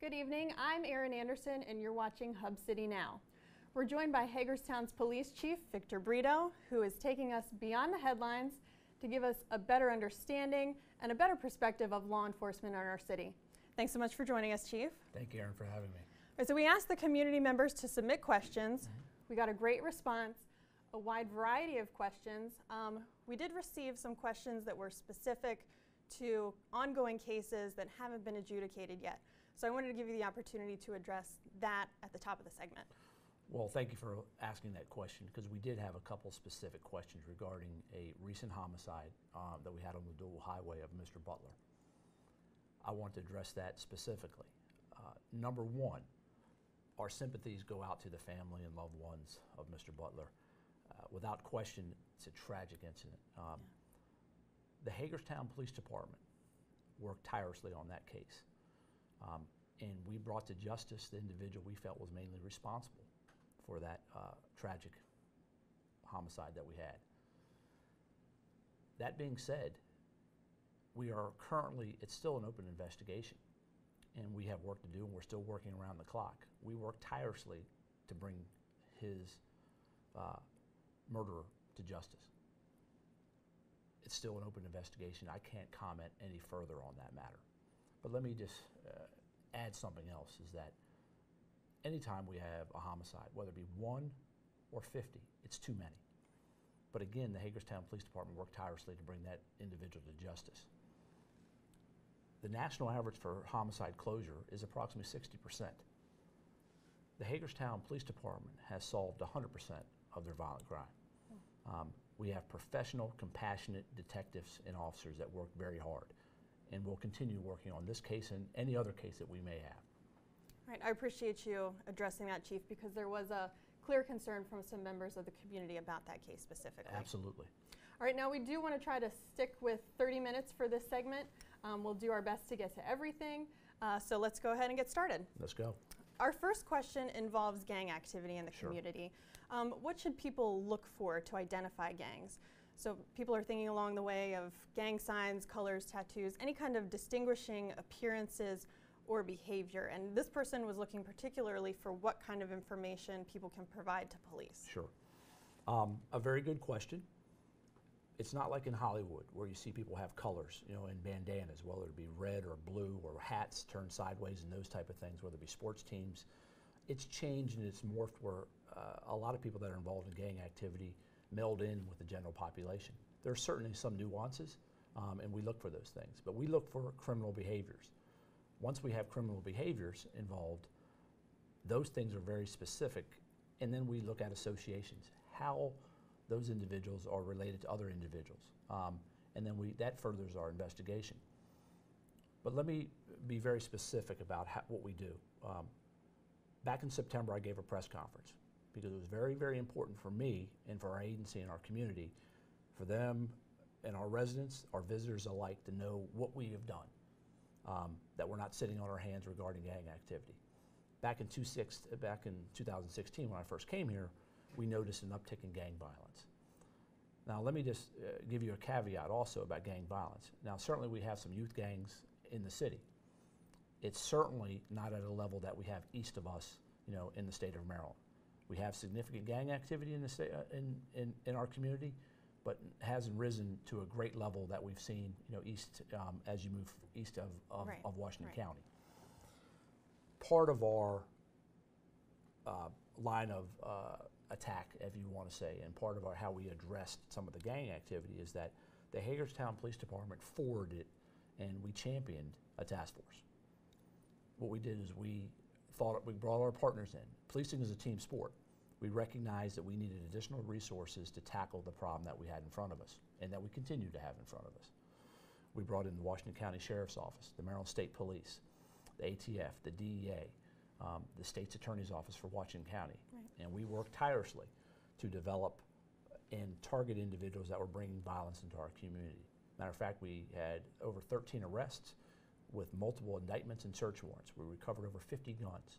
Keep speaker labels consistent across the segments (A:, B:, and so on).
A: Good evening, I'm Erin Anderson and you're watching Hub City Now. We're joined by Hagerstown's Police Chief, Victor Brito, who is taking us beyond the headlines to give us a better understanding and a better perspective of law enforcement in our city. Thanks so much for joining us, Chief.
B: Thank you, Erin, for having me.
A: So we asked the community members to submit questions. We got a great response, a wide variety of questions. We did receive some questions that were specific to ongoing cases that haven't been adjudicated yet. So I wanted to give you the opportunity to address that at the top of the segment.
B: Well, thank you for asking that question, because we did have a couple specific questions regarding a recent homicide that we had on the dual highway of Mr. Butler. I want to address that specifically. Number one, our sympathies go out to the family and loved ones of Mr. Butler. Without question, it's a tragic incident. The Hagerstown Police Department worked tirelessly on that case. And we brought to justice the individual we felt was mainly responsible for that tragic homicide that we had. That being said, we are currently, it's still an open investigation, and we have work to do, and we're still working around the clock. We work tirelessly to bring his murderer to justice. It's still an open investigation. I can't comment any further on that matter. But let me just add something else, is that anytime we have a homicide, whether it be 1 or 50, it's too many. But again, the Hagerstown Police Department worked tirelessly to bring that individual to justice. The national average for homicide closure is approximately 60%. The Hagerstown Police Department has solved 100% of their violent crime. We have professional, compassionate detectives and officers that work very hard, and we'll continue working on this case and any other case that we may have.
A: All right, I appreciate you addressing that, Chief, because there was a clear concern from some members of the community about that case specifically.
B: Absolutely.
A: All right, now we do want to try to stick with 30 minutes for this segment. We'll do our best to get to everything, so let's go ahead and get started.
B: Let's go.
A: Our first question involves gang activity in the community. What should people look for to identify gangs? So people are thinking along the way of gang signs, colors, tattoos, any kind of distinguishing appearances or behavior. And this person was looking particularly for what kind of information people can provide to police.
B: Sure. A very good question. It's not like in Hollywood where you see people have colors, you know, in bandanas, whether it be red or blue, or hats turned sideways and those type of things, whether it be sports teams. It's changed and it's morphed where a lot of people that are involved in gang activity meld in with the general population. There are certainly some nuances, and we look for those things, but we look for criminal behaviors. Once we have criminal behaviors involved, those things are very specific, and then we look at associations, how those individuals are related to other individuals, and then that furthers our investigation. But let me be very specific about what we do. Back in September, I gave a press conference because it was very, very important for me and for our agency and our community, for them and our residents, our visitors alike, to know what we have done, that we're not sitting on our hands regarding gang activity. Back in 2016, when I first came here, we noticed an uptick in gang violence. Now, let me just give you a caveat also about gang violence. Now, certainly we have some youth gangs in the city. It's certainly not at a level that we have east of us, you know, in the state of Maryland. We have significant gang activity in the state, in our community, but hasn't risen to a great level that we've seen, you know, east as you move east of Washington County. Part of our line of attack, if you want to say, and part of how we addressed some of the gang activity is that the Hagerstown Police Department forwarded and we championed a task force. What we did is we brought our partners in. Policing is a team sport. We recognized that we needed additional resources to tackle the problem that we had in front of us and that we continue to have in front of us. We brought in the Washington County Sheriff's Office, the Maryland State Police, the ATF, the DEA, the State's Attorney's Office for Washington County. And we worked tirelessly to develop and target individuals that were bringing violence into our community. Matter of fact, we had over 13 arrests with multiple indictments and search warrants. We recovered over 50 guns.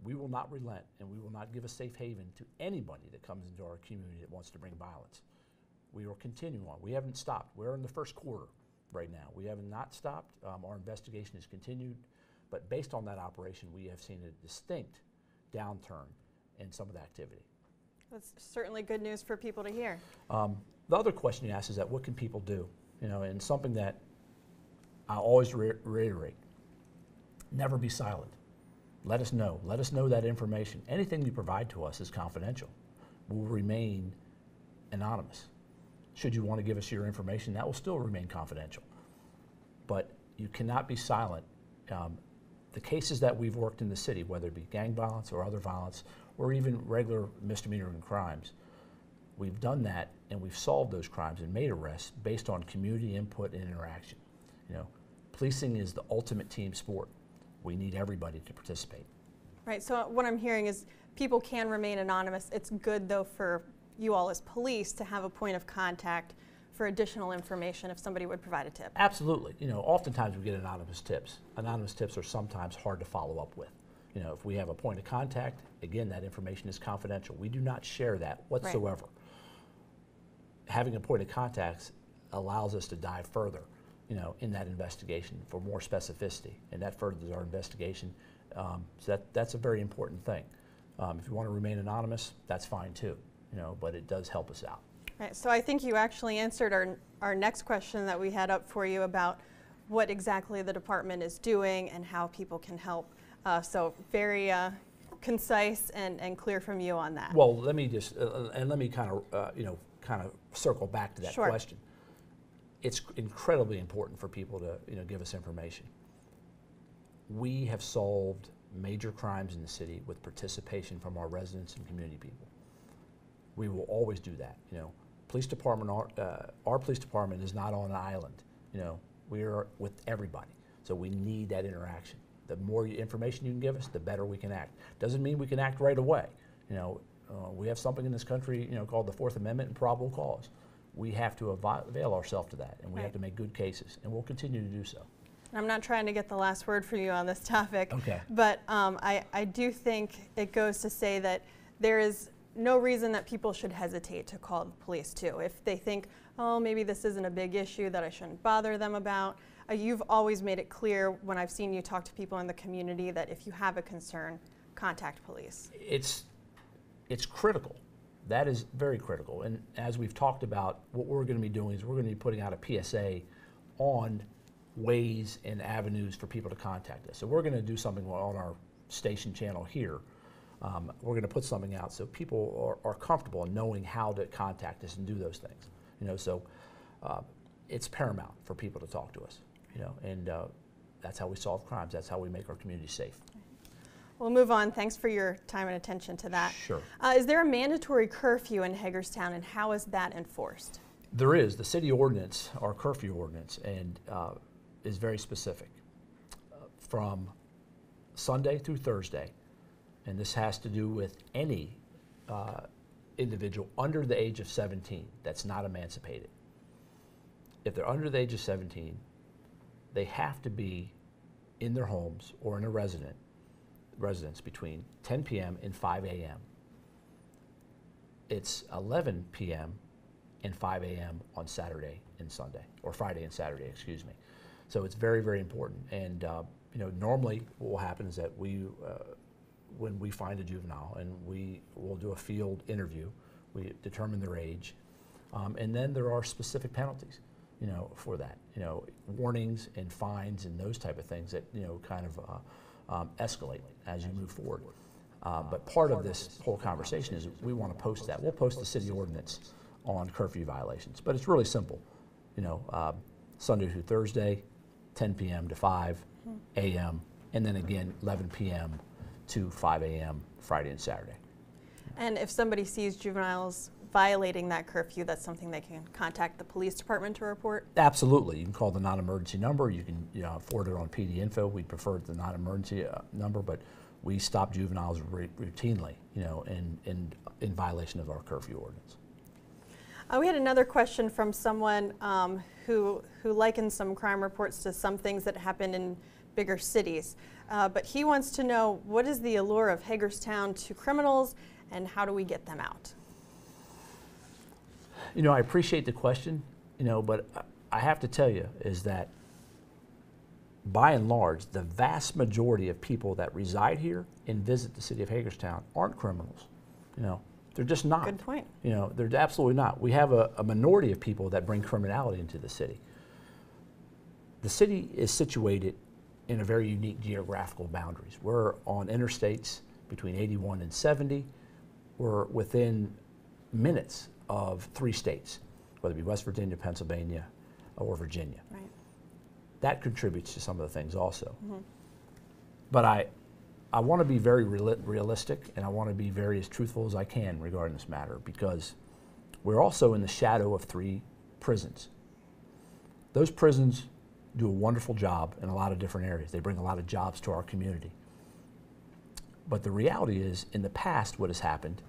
B: We will not relent, and we will not give a safe haven to anybody that comes into our community that wants to bring violence. We will continue on. We haven't stopped. We're in the first quarter right now. We have not stopped. Our investigation has continued. But based on that operation, we have seen a distinct downturn in some of the activity.
A: That's certainly good news for people to hear.
B: The other question you asked is that what can people do? You know, and something that I always reiterate, never be silent. Let us know. Let us know that information. Anything you provide to us is confidential. Will remain anonymous. Should you want to give us your information, that will still remain confidential. But you cannot be silent. The cases that we've worked in the city, whether it be gang violence or other violence, or even regular misdemeanor and crimes, we've done that and we've solved those crimes and made arrests based on community input and interaction. You know, policing is the ultimate team sport. We need everybody to participate.
A: Right, so what I'm hearing is people can remain anonymous. It's good though for you all as police to have a point of contact for additional information if somebody would provide a tip.
B: Absolutely. You know, oftentimes we get anonymous tips. Anonymous tips are sometimes hard to follow up with. You know, if we have a point of contact, again, that information is confidential. We do not share that whatsoever. Right. Having a point of contact allows us to dive further, you know, in that investigation for more specificity, and that furthers our investigation. So that's a very important thing. If you want to remain anonymous, that's fine too, you know, but it does help us out.
A: Right, so I think you actually answered our next question that we had up for you about what exactly the department is doing and how people can help. So very concise and clear from you on that.
B: Well, let me just, and let me kind of circle back to that
A: Sure.
B: question. It's incredibly important for people to, you know, give us information. We have solved major crimes in the city with participation from our residents and community people. We will always do that, you know. Police department, our police department is not on an island. You know, we are with everybody. So we need that interaction. The more information you can give us, the better we can act. Doesn't mean we can act right away. You know, we have something in this country, you know, called the Fourth Amendment and probable cause. We have to avail ourselves to that, and we have to make good cases, and we'll continue to do so.
A: I'm not trying to get the last word for you on this topic,
B: okay.
A: But I do think it goes to say that there is no reason that people should hesitate to call the police too. If they think, oh, maybe this isn't a big issue that I shouldn't bother them about, you've always made it clear when I've seen you talk to people in the community that if you have a concern, contact police.
B: It's critical. That is very critical. And as we've talked about, what we're going to be doing is we're going to be putting out a PSA on ways and avenues for people to contact us. So we're going to do something on our station channel here. We're going to put something out so people are comfortable in knowing how to contact us and do those things. You know, so it's paramount for people to talk to us. You know, and that's how we solve crimes. That's how we make our community safe.
A: We'll move on. Thanks for your time and attention to that.
B: Sure.
A: Is there a mandatory curfew in Hagerstown, and how is that enforced?
B: There is. The city ordinance, our curfew ordinance, and is very specific. From Sunday through Thursday, and this has to do with any individual under the age of 17 that's not emancipated. If they're under the age of 17, they have to be in their homes or in a residence between 10 p.m. and 5 a.m. It's 11 p.m. and 5 a.m. on Saturday and Sunday, or Friday and Saturday, excuse me. So it's very, very important. And you know, normally what will happen is that when we find a juvenile, and we will do a field interview, we determine their age, and then there are specific penalties, you know, for that. You know, warnings and fines and those type of things that, you know, kind of escalate as you move forward. But part of this whole conversation is we want to post that. We'll post the city ordinance on curfew violations, but it's really simple. You know, Sunday through Thursday, 10 p.m. to 5 a.m., and then again 11 p.m. to 5 a.m. Friday and Saturday. And
A: if somebody sees juveniles violating that curfew, that's something they can contact the police department to report? Absolutely. You can call the non-emergency number. You can forward it on PD info. We prefer the non-emergency number, but we stop juveniles routinely, you know, in violation of our curfew ordinance. We had another question from someone who likened some crime reports to some things that happened in bigger cities. But he wants to know, what is the allure of Hagerstown to criminals, and how do we get them out? You know, I appreciate the question, you know, but I have to tell you is that
B: by and large, the vast majority of people that reside here and visit the city of Hagerstown aren't criminals. You know, they're just not.
A: Good point.
B: You know, they're absolutely not. We have a minority of people that bring criminality into the city. The city is situated in a very unique geographical boundaries. We're on interstates between 81 and 70. We're within minutes of 3 states, whether it be West Virginia, Pennsylvania, or Virginia.
A: Right.
B: That contributes to some of the things also. But I want to be very realistic, and I want to be very as truthful as I can regarding this matter, because we're also in the shadow of 3 prisons. Those prisons do a wonderful job in a lot of different areas. They bring a lot of jobs to our community. But the reality is, in the past, what has happened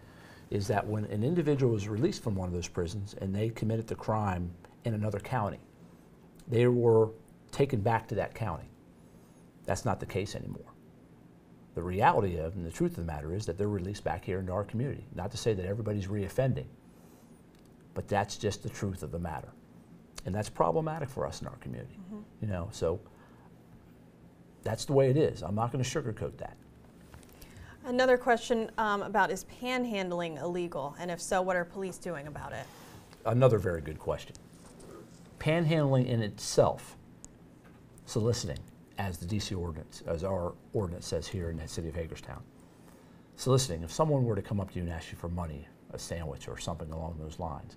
B: is that when an individual was released from one of those prisons and they committed the crime in another county, they were taken back to that county. That's not the case anymore. The reality of, and the truth of the matter is, that they're released back here into our community. Not to say that everybody's reoffending, but that's just the truth of the matter. And that's problematic for us in our community. You know, so that's the way it is. I'm not going to sugarcoat that.
A: Another question about, is panhandling illegal? And if so, what are police doing about it?
B: Another very good question. Panhandling in itself, soliciting, as the DC ordinance, as our ordinance says here in the city of Hagerstown. Soliciting, if someone were to come up to you and ask you for money, a sandwich or something along those lines,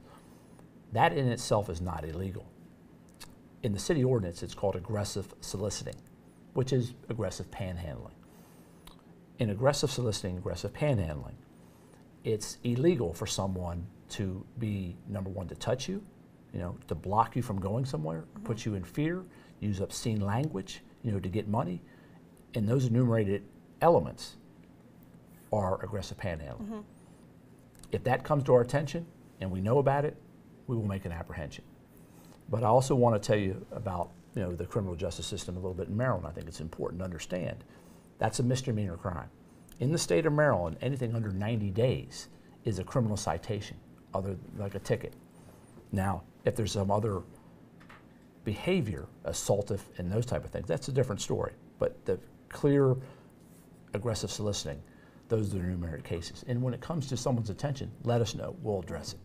B: that in itself is not illegal. In the city ordinance, it's called aggressive soliciting, which is aggressive panhandling. In aggressive soliciting, aggressive panhandling, it's illegal for someone to be, number one, to touch you, you know, to block you from going somewhere, put you in fear, use obscene language, you know, to get money. And those enumerated elements are aggressive panhandling. If that comes to our attention and we know about it, we will make an apprehension. But I also want to tell you about, you know, the criminal justice system a little bit in Maryland. I think it's important to understand. That's a misdemeanor crime. In the state of Maryland, anything under 90 days is a criminal citation, other like a ticket. Now, if there's some other behavior, assaultive and those type of things, that's a different story. But the clear aggressive soliciting, those are the enumerated cases. And when it comes to someone's attention, let us know. We'll address it.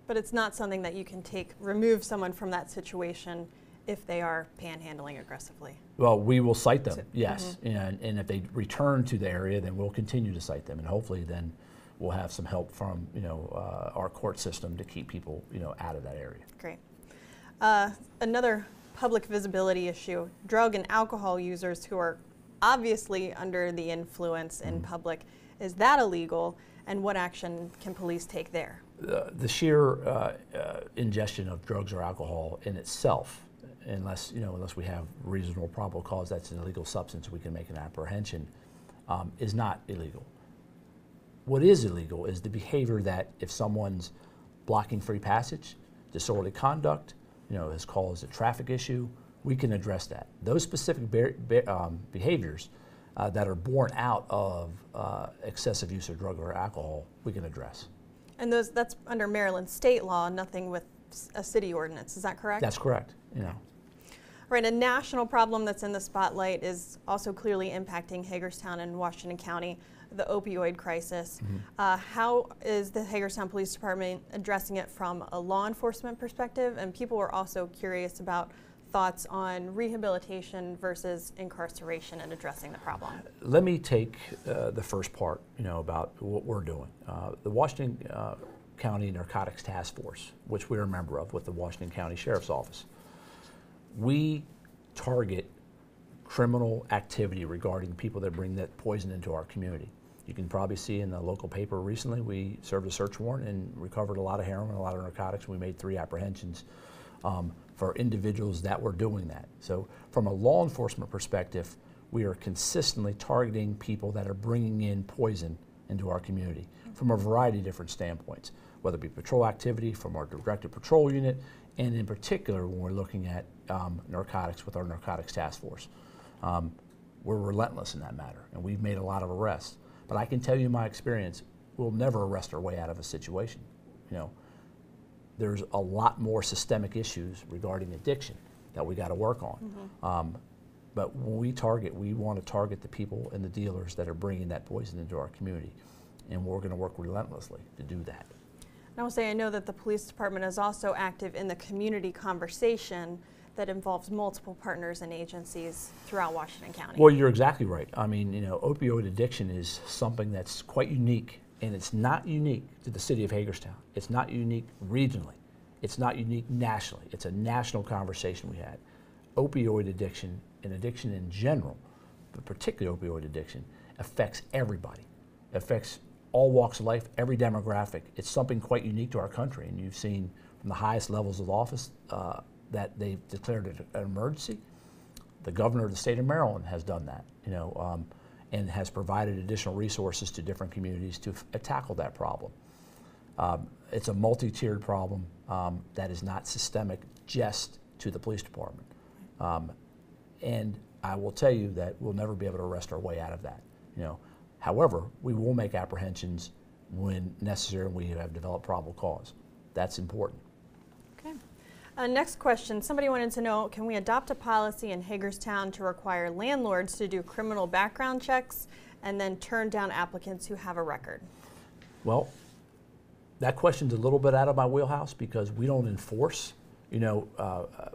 A: But it's not something that you can remove someone from that situation if they are panhandling aggressively.
B: Well, we will cite them, yes. And if they return to the area, then we'll continue to cite them. And hopefully then we'll have some help from, you know, our court system to keep people, you know, out of that area.
A: Great. Another public visibility issue, drug and alcohol users who are obviously under the influence in public. Is that illegal? And what action can police take there?
B: The sheer ingestion of drugs or alcohol in itself, unless we have reasonable probable cause that's an illegal substance, we can make an apprehension, is not illegal. What is illegal is the behavior that if someone's blocking free passage, disorderly conduct, you know, is caused a traffic issue, we can address that. Those specific behaviors that are born out of excessive use of drug or alcohol, we can address.
A: And that's under Maryland state law, nothing with a city ordinance, is that correct?
B: That's correct, you know.
A: Right, a national problem that's in the spotlight is also clearly impacting Hagerstown and Washington County, the opioid crisis. How is the Hagerstown Police Department addressing it from a law enforcement perspective? And people are also curious about thoughts on rehabilitation versus incarceration and addressing the problem.
B: Let me take the first part, you know, about what we're doing. The Washington County Narcotics Task Force, which we're a member of with the Washington County Sheriff's Office, we target criminal activity regarding people that bring that poison into our community. You can probably see in the local paper recently, we served a search warrant and recovered a lot of heroin, a lot of narcotics. We made 3 apprehensions for individuals that were doing that. So from a law enforcement perspective, we are consistently targeting people that are bringing in poison into our community from a variety of different standpoints, whether it be patrol activity from our directed patrol unit, and in particular when we're looking at narcotics with our narcotics task force. We're relentless in that matter, and we've made a lot of arrests. But I can tell you my experience, we'll never arrest our way out of a situation. You know, there's a lot more systemic issues regarding addiction that we got to work on. But when we target, we want to target the people and the dealers that are bringing that poison into our community. And we're going to work relentlessly to do that.
A: And I will say, I know that the police department is also active in the community conversation that involves multiple partners and agencies throughout Washington County.
B: Well, you're exactly right. I mean, you know, opioid addiction is something that's quite unique, and it's not unique to the city of Hagerstown. It's not unique regionally. It's not unique nationally. It's a national conversation we had. Opioid addiction and addiction in general, but particularly opioid addiction, affects everybody. It affects all walks of life, every demographic. It's something quite unique to our country, and you've seen from the highest levels of office that they've declared it an emergency. The governor of the state of Maryland has done that, you know, and has provided additional resources to different communities to tackle that problem. It's a multi-tiered problem that is not systemic just to the police department. And I will tell you that we'll never be able to arrest our way out of that, you know. However, we will make apprehensions when necessary and we have developed probable cause. That's important.
A: Okay. Next question. Somebody wanted to know, can we adopt a policy in Hagerstown to require landlords to do criminal background checks and then turn down applicants who have a record?
B: Well, that question's a little bit out of my wheelhouse because we don't enforce, you know,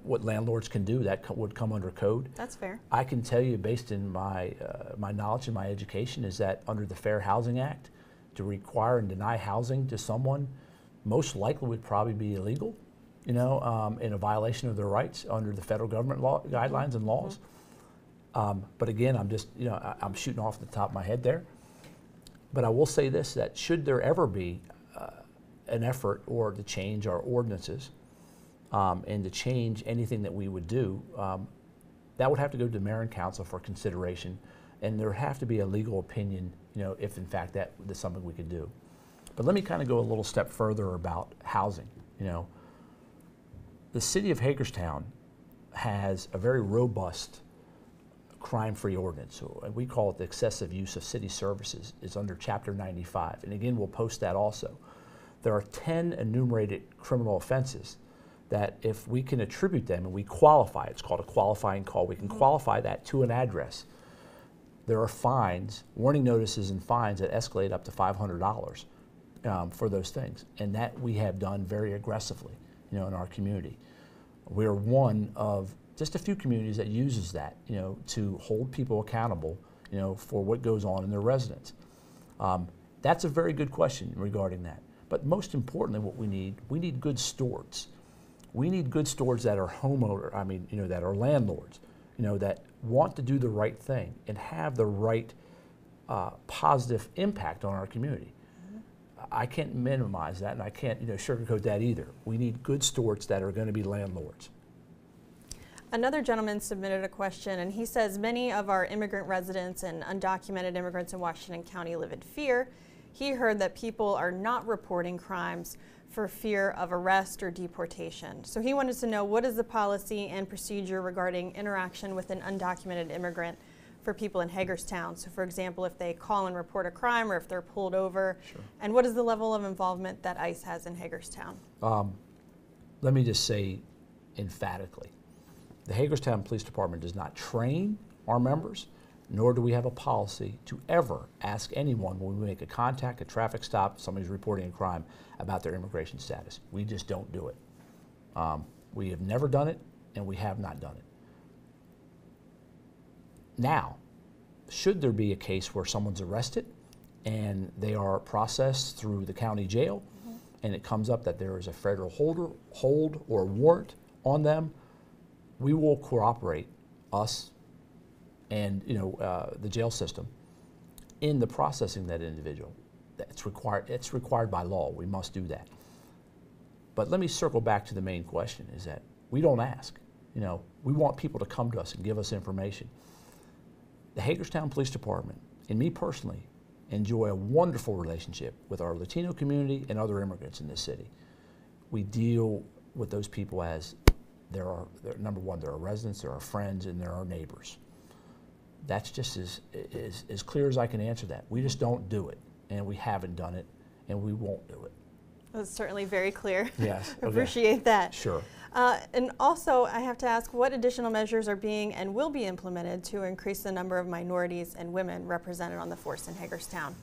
B: what landlords can do. That would come under code.
A: That's fair.
B: I can tell you, based in my my knowledge and my education, is that under the Fair Housing Act, to require and deny housing to someone most likely would probably be illegal, you know, in a violation of their rights under the federal government law guidelines and laws. But again, I'm just, you know, I'm shooting off the top of my head there. But I will say this, that should there ever be an effort or to change our ordinances and to change anything that we would do, that would have to go to the mayor and council for consideration, and there would have to be a legal opinion, you know, if in fact that is something we could do. But let me kind of go a little step further about housing. You know, the city of Hagerstown has a very robust crime-free ordinance. So we call it the excessive use of city services. It's under Chapter 95, and again, we'll post that also. There are 10 enumerated criminal offenses that if we can attribute them and we qualify, it's called a qualifying call, we can qualify that to an address. There are fines, warning notices and fines that escalate up to $500 for those things. And that we have done very aggressively, you know, in our community. We're one of just a few communities that uses that, you know, to hold people accountable, you know, for what goes on in their residence. That's a very good question regarding that. But most importantly, what we need good stewards. We need good stewards that are that are landlords, you know, that want to do the right thing and have the right positive impact on our community. I can't minimize that, and I can't, you know, sugarcoat that either. We need good stewards that are going to be landlords.
A: Another gentleman submitted a question, and he says many of our immigrant residents and undocumented immigrants in Washington County live in fear. He heard that people are not reporting crimes for fear of arrest or deportation. So he wanted to know, what is the policy and procedure regarding interaction with an undocumented immigrant for people in Hagerstown? So for example, if they call and report a crime or if they're pulled over,
B: Sure.
A: And what is the level of involvement that ICE has in Hagerstown?
B: Let me just say emphatically, the Hagerstown Police Department does not train our members, nor do we have a policy to ever ask anyone when we make a contact, a traffic stop, somebody's reporting a crime, about their immigration status. We just don't do it. We have never done it, and we have not done it. Now, should there be a case where someone's arrested and they are processed through the county jail, and it comes up that there is a federal hold or warrant on them, we will cooperate, us and the jail system, in the processing that individual. That's required. It's required by law. We must do that. But let me circle back to the main question: is that we don't ask. You know, we want people to come to us and give us information. The Hagerstown Police Department, and me personally, enjoy a wonderful relationship with our Latino community and other immigrants in this city. We deal with those people as they're number one, they're our residents, they're our friends, and they're our neighbors. That's just as clear as I can answer that. We just don't do it, and we haven't done it, and we won't do it.
A: That was certainly very clear.
B: Yes. Okay.
A: Appreciate that.
B: Sure.
A: And also, I have to ask, what additional measures are being and will be implemented to increase the number of minorities and women represented on the force in Hagerstown?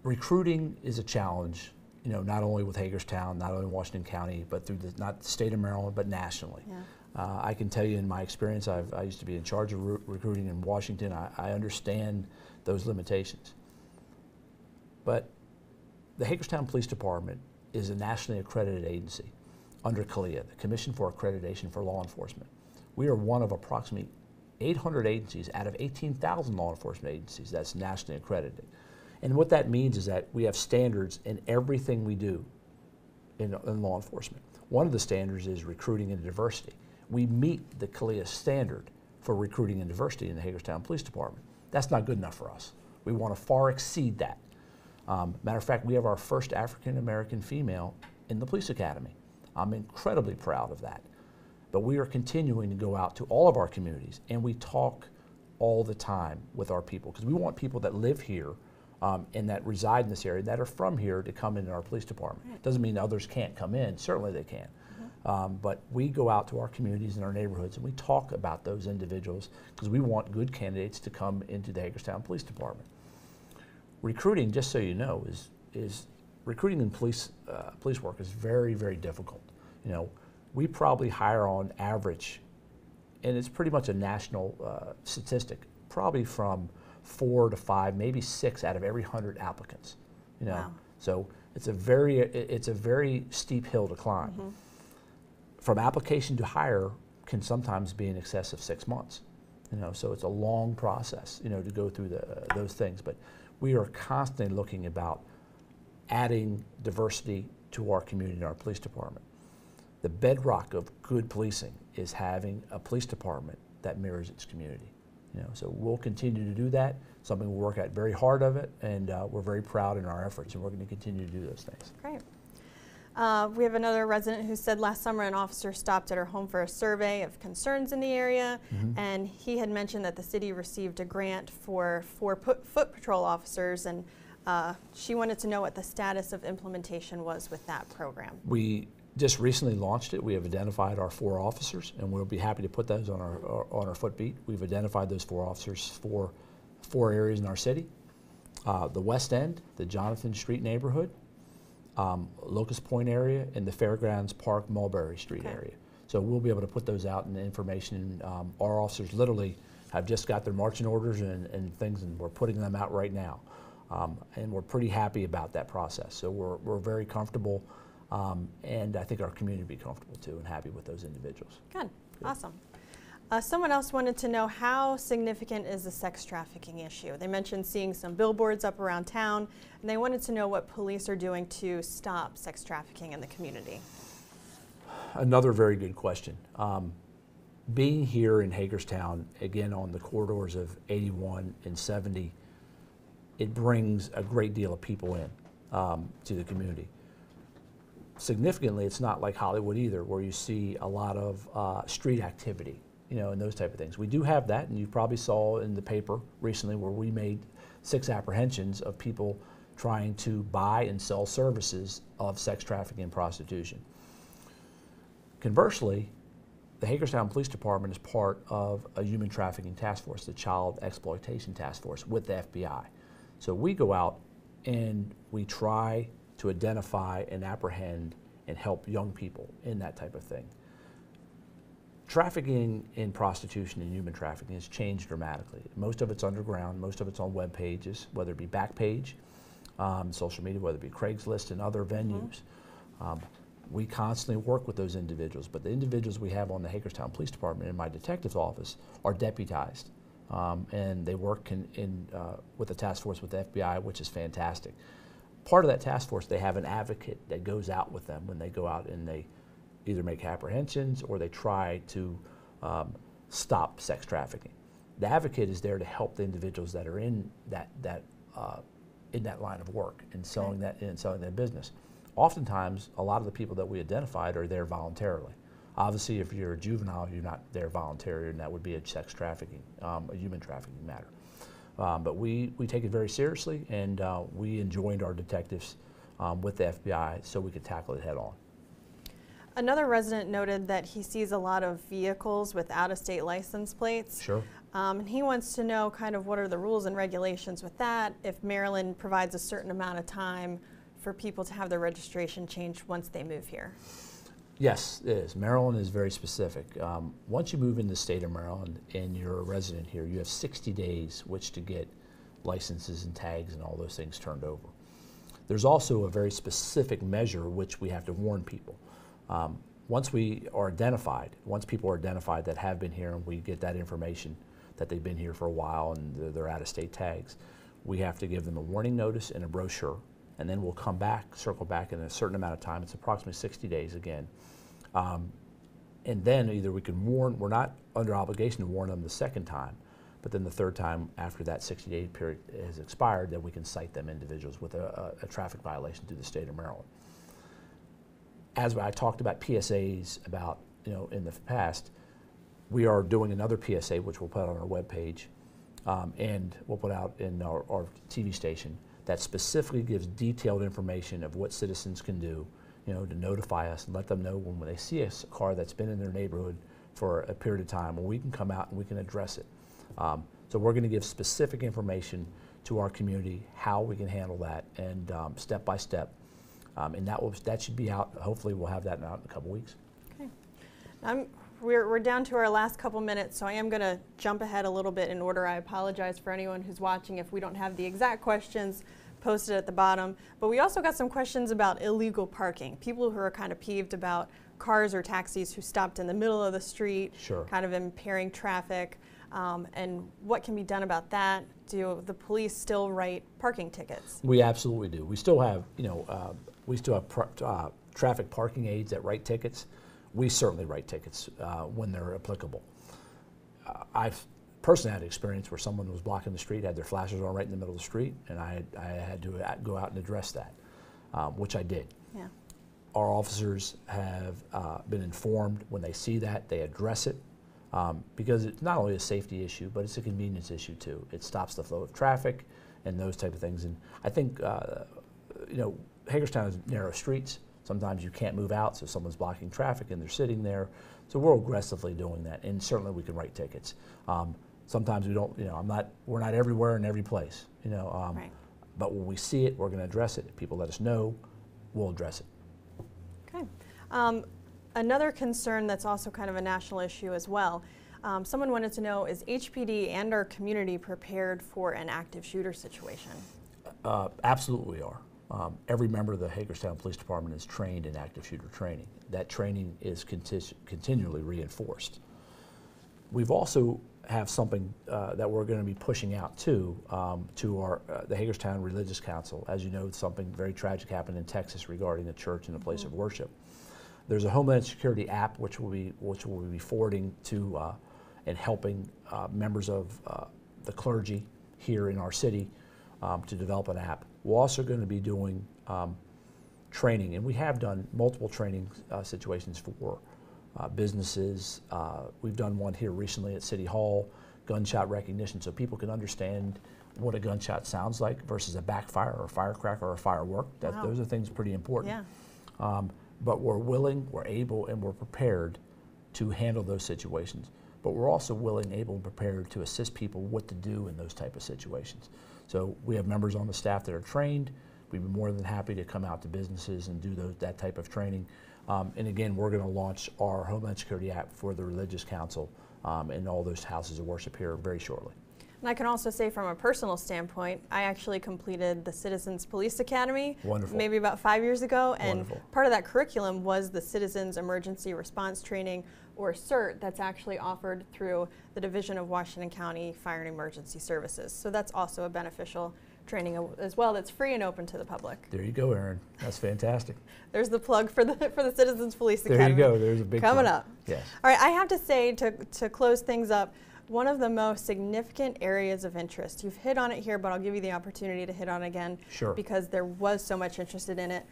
B: Recruiting is a challenge, you know, not only with Hagerstown, not only Washington County, but through not the state of Maryland, but nationally.
A: Yeah.
B: I can tell you in my experience, I used to be in charge of recruiting in Washington. I understand those limitations. But the Hagerstown Police Department is a nationally accredited agency under CALEA, the Commission for Accreditation for Law Enforcement. We are one of approximately 800 agencies out of 18,000 law enforcement agencies that's nationally accredited. And what that means is that we have standards in everything we do in law enforcement. One of the standards is recruiting and diversity. We meet the CALEA standard for recruiting and diversity in the Hagerstown Police Department. That's not good enough for us. We want to far exceed that. Matter of fact, we have our first African-American female in the police academy. I'm incredibly proud of that. But we are continuing to go out to all of our communities, and we talk all the time with our people, because we want people that live here and that reside in this area, that are from here, to come into our police department.
A: Right.
B: Doesn't mean others can't come in. Certainly they can. But we go out to our communities and our neighborhoods, and we talk about those individuals, because we want good candidates to come into the Hagerstown Police Department. Recruiting, just so you know, is recruiting in police work is very, very difficult. You know, we probably hire on average, and it's pretty much a national statistic, probably from 4 to 5, maybe 6 out of every 100 applicants. You know,
A: wow.
B: So it's a very steep hill to climb.
A: Mm-hmm.
B: From application to hire can sometimes be in excess of 6 months. You know, so it's a long process, you know, to go through those things. But we are constantly looking about adding diversity to our community and our police department. The bedrock of good policing is having a police department that mirrors its community. You know, so we'll continue to do that. Something we'll work at very hard of it, and we're very proud in our efforts, and we're going to continue to do those things.
A: Great. We have another resident who said last summer an officer stopped at her home for a survey of concerns in the area, and he had mentioned that the city received a grant for 4 foot patrol officers, and she wanted to know what the status of implementation was with that program.
B: We just recently launched it. We have identified our 4 officers, and we'll be happy to put those on our foot beat. We've identified those 4 officers for 4 areas in our city: the West End, the Jonathan Street neighborhood, Locust Point area, and the Fairgrounds Park Mulberry Street area. So we'll be able to put those out in the information. Our officers literally have just got their marching orders and things, and we're putting them out right now. And we're pretty happy about that process. So we're very comfortable, and I think our community will be comfortable too and happy with those individuals.
A: Good. Awesome. Someone else wanted to know, how significant is the sex trafficking issue? They mentioned seeing some billboards up around town, and they wanted to know what police are doing to stop sex trafficking in the community.
B: Another very good question. Being here in Hagerstown, again on the corridors of 81 and 70, it brings a great deal of people in to the community. Significantly, it's not like Hollywood either, where you see a lot of street activity, you know, and those type of things. We do have that, and you probably saw in the paper recently where we made 6 apprehensions of people trying to buy and sell services of sex trafficking and prostitution. Conversely, the Hagerstown Police Department is part of a human trafficking task force, the Child Exploitation Task Force, with the FBI. So we go out and we try to identify and apprehend and help young people in that type of thing. Trafficking in prostitution and human trafficking has changed dramatically. Most of it's underground, most of it's on web pages, whether it be Backpage, social media, whether it be Craigslist and other venues. We constantly work with those individuals, but the individuals we have on the Hagerstown Police Department in my detective's office are deputized, and they work with the task force with the FBI, which is fantastic. Part of that task force, they have an advocate that goes out with them when they go out and they either make apprehensions or they try to stop sex trafficking. The advocate is there to help the individuals that are in that line of work and selling that business. Oftentimes, a lot of the people that we identified are there voluntarily. Obviously, if you're a juvenile, you're not there voluntarily, and that would be a sex trafficking, a human trafficking matter. But we take it very seriously, and we enjoined our detectives with the FBI so we could tackle it head on.
A: Another resident noted that he sees a lot of vehicles with out-of-state license plates.
B: Sure.
A: And he wants to know kind of what are the rules and regulations with that, if Maryland provides a certain amount of time for people to have their registration changed once they move here.
B: Yes, it is. Maryland is very specific. Once you move into the state of Maryland and you're a resident here, you have 60 days which to get licenses and tags and all those things turned over. There's also a very specific measure which we have to warn people. Once people are identified that have been here and we get that information that they've been here for a while and they're out-of-state tags, we have to give them a warning notice and a brochure, and then we'll come back, circle back in a certain amount of time. It's approximately 60 days again. And then either we can warn, we're not under obligation to warn them the second time, but then the third time after that 60-day period has expired, then we can cite them individuals with a traffic violation through the state of Maryland. As I talked about PSAs about, in the past, we are doing another PSA, which we'll put on our webpage, and we'll put out in our TV station that specifically gives detailed information of what citizens can do, to notify us and let them know when they see a car that's been in their neighborhood for a period of time, where we can come out and we can address it. So we're going to give specific information to our community, how we can handle that, and step by step. And that should be out. Hopefully we'll have that out in a couple weeks.
A: Okay. We're down to our last couple minutes, so I am going to jump ahead a little bit in order. I apologize for anyone who's watching if we don't have the exact questions posted at the bottom. But we also got some questions about illegal parking. People who are kind of peeved about cars or taxis who stopped in the middle of the street,
B: sure,
A: kind of impairing traffic, and what can be done about that. Do the police still write parking tickets?
B: We absolutely do. We still have, traffic parking aides that write tickets. We certainly write tickets when they're applicable. I've personally had experience where someone was blocking the street, had their flashers on right in the middle of the street, and I had to go out and address that, which I did.
A: Yeah.
B: Our officers have been informed when they see that, they address it, because it's not only a safety issue, but it's a convenience issue too. It stops the flow of traffic and those type of things. And I think, Hagerstown has narrow streets. Sometimes you can't move out, so someone's blocking traffic and they're sitting there. So we're aggressively doing that, and certainly we can write tickets. Sometimes we don't, we're not everywhere in every place,
A: right.
B: But when we see it, we're going to address it. If people let us know, we'll address it.
A: Okay. Another concern that's also kind of a national issue as well. Someone wanted to know, is HPD and our community prepared for an active shooter situation?
B: Absolutely we are. Every member of the Hagerstown Police Department is trained in active shooter training. That training is continually reinforced. We've also have something that we're going to be pushing out to the Hagerstown Religious Council. As you know, something very tragic happened in Texas regarding a church and a place of worship. There's a Homeland Security app which we'll be forwarding to and helping members of the clergy here in our city to develop an app. We're also going to be doing training, and we have done multiple training situations for businesses. We've done one here recently at City Hall, gunshot recognition, so people can understand what a gunshot sounds like versus a backfire or a firecracker or a firework.
A: Wow.
B: Those are things pretty important.
A: Yeah.
B: But we're willing, we're able, and we're prepared to handle those situations. But we're also willing, able, and prepared to assist people what to do in those type of situations. So we have members on the staff that are trained. We'd be more than happy to come out to businesses and do that type of training. And again, we're going to launch our Homeland Security app for the Religious Council and all those houses of worship here very shortly.
A: And I can also say from a personal standpoint, I actually completed the Citizens Police Academy.
B: Wonderful.
A: Maybe about 5 years ago. And
B: Wonderful.
A: Part of that curriculum was the Citizens Emergency Response Training, or CERT, that's actually offered through the Division of Washington County Fire and Emergency Services. So that's also a beneficial training as well that's free and open to the public.
B: There you go, Erin. That's fantastic.
A: There's the plug for the Citizens Police Academy.
B: There you go. There's a big
A: coming
B: plug.
A: up.
B: Yes.
A: All right, I have to say, to close things up, one of the most significant areas of interest, you've hit on it here, but I'll give you the opportunity to hit on it again.
B: Sure. Because
A: there was so much interest in it.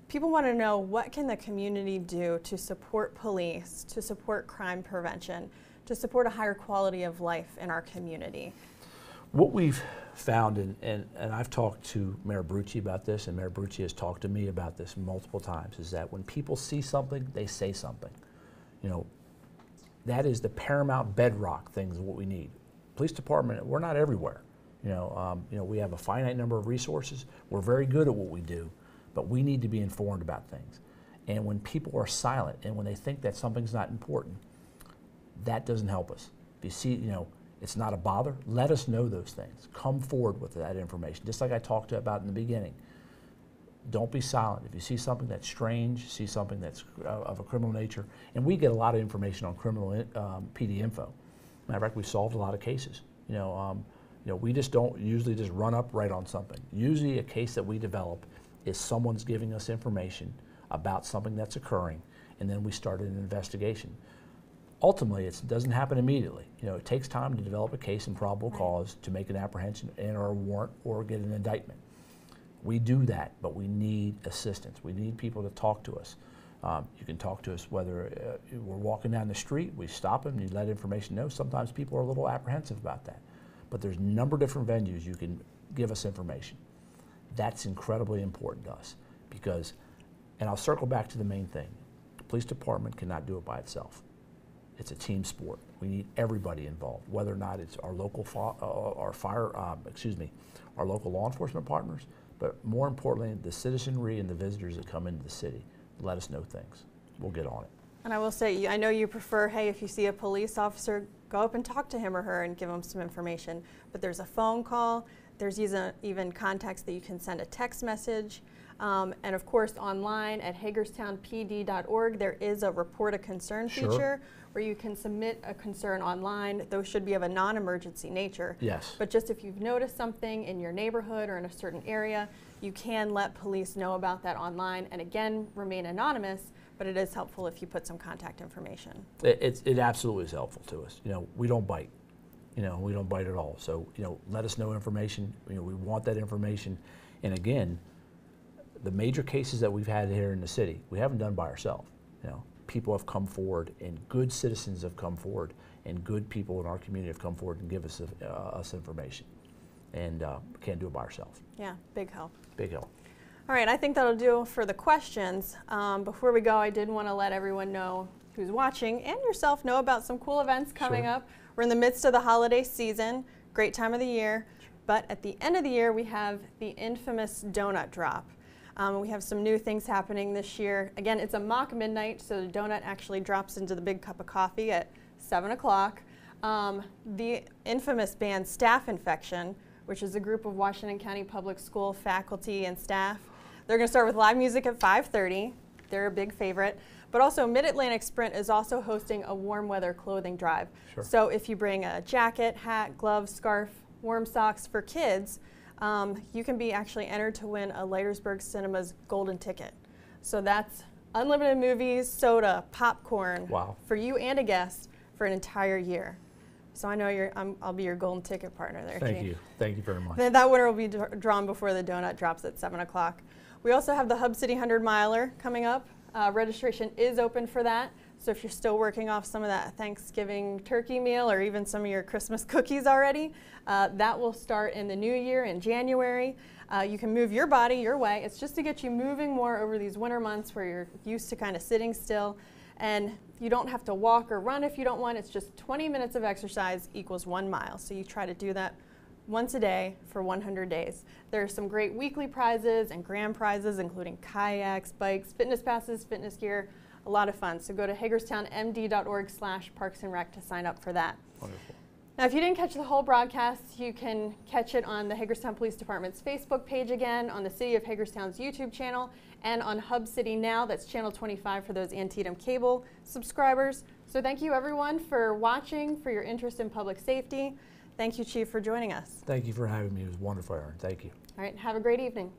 A: People want to know, what can the community do to support police, to support crime prevention, to support a higher quality of life in our community?
B: What we've found, and I've talked to Mayor Brito about this, and Mayor Brito has talked to me about this multiple times, is that when people see something, they say something. You know, that is the paramount bedrock things of what we need. Police department, we're not everywhere. You know, we have a finite number of resources. We're very good at what we do, but we need to be informed about things. And when people are silent and when they think that something's not important, that doesn't help us. If you see, you know, it's not a bother, let us know those things. Come forward with that information, just like I talked about in the beginning. Don't be silent. If you see something that's strange, see something that's of a criminal nature, and we get a lot of information on criminal PD info. Matter of fact, we solved a lot of cases. You know, we just don't usually just run up right on something. Usually a case that we develop is someone's giving us information about something that's occurring, and then we started an investigation. Ultimately, it doesn't happen immediately. You know, it takes time to develop a case and probable cause to make an apprehension and or a warrant or get an indictment. We do that, but we need assistance. We need people to talk to us. You can talk to us whether we're walking down the street, we stop them, you let information know. Sometimes people are a little apprehensive about that. But there's a number of different venues you can give us information. That's incredibly important to us because, and I'll circle back to the main thing, the police department cannot do it by itself. It's a team sport. We need everybody involved, whether or not it's our local our local law enforcement partners, but more importantly, the citizenry and the visitors that come into the city. Let us know things. We'll get on it.
A: And I will say, I know you prefer, hey, if you see a police officer, go up and talk to him or her and give them some information. But there's a phone call. There's even contacts that you can send a text message. And of course, online at hagerstownpd.org, there is a report a concern feature where you can submit a concern online. Those should be of a non-emergency nature.
B: Yes.
A: But just if you've noticed something in your neighborhood or in a certain area, you can let police know about that online. And again, remain anonymous, but it is helpful if you put some contact information.
B: It absolutely is helpful to us. You know, we don't bite. You know, we don't bite at all. So, you know, let us know information. You know, we want that information. And again, the major cases that we've had here in the city, we haven't done by ourselves. You know, people have come forward, and good citizens have come forward, and good people in our community have come forward and give us information. And can't do it by ourselves.
A: Yeah, big help.
B: Big help.
A: All right, I think that'll do for the questions. Before we go, I did want to let everyone know who's watching and yourself know about some cool events coming up. We're in the midst of the holiday season, great time of the year, but at the end of the year, we have the infamous donut drop. We have some new things happening this year. Again, it's a mock midnight, so the donut actually drops into the big cup of coffee at 7 o'clock. The infamous band Staff Infection, which is a group of Washington County Public School faculty and staff. They're going to start with live music at 5:30. They're a big favorite. But also Mid-Atlantic Sprint is also hosting a warm weather clothing drive.
B: Sure.
A: So if you bring a jacket, hat, gloves, scarf, warm socks for kids, you can be actually entered to win a Leitersburg Cinema's golden ticket. So that's unlimited movies, soda, popcorn for you and a guest for an entire year. So I know I'll be your golden ticket partner there,
B: Thank you. Thank you very much.
A: Then that winner will be drawn before the donut drops at 7 o'clock. We also have the Hub City 100 Miler coming up. Registration is open for that. So if you're still working off some of that Thanksgiving turkey meal or even some of your Christmas cookies already, that will start in the new year in January. You can move your body your way. It's just to get you moving more over these winter months where you're used to kind of sitting still. And you don't have to walk or run if you don't want. It's just 20 minutes of exercise equals 1 mile. So you try to do that once a day for 100 days. There are some great weekly prizes and grand prizes, including kayaks, bikes, fitness passes, fitness gear, a lot of fun. So go to hagerstownmd.org/parksandrec to sign up for that.
B: Wonderful.
A: Now, if you didn't catch the whole broadcast, you can catch it on the Hagerstown Police Department's Facebook page again, on the City of Hagerstown's YouTube channel, and on Hub City Now. That's channel 25 for those Antietam cable subscribers. So thank you, everyone, for watching, for your interest in public safety. Thank you, Chief, for joining us.
B: Thank you for having me. It was wonderful, Aaron. Thank you.
A: All right, have a great evening.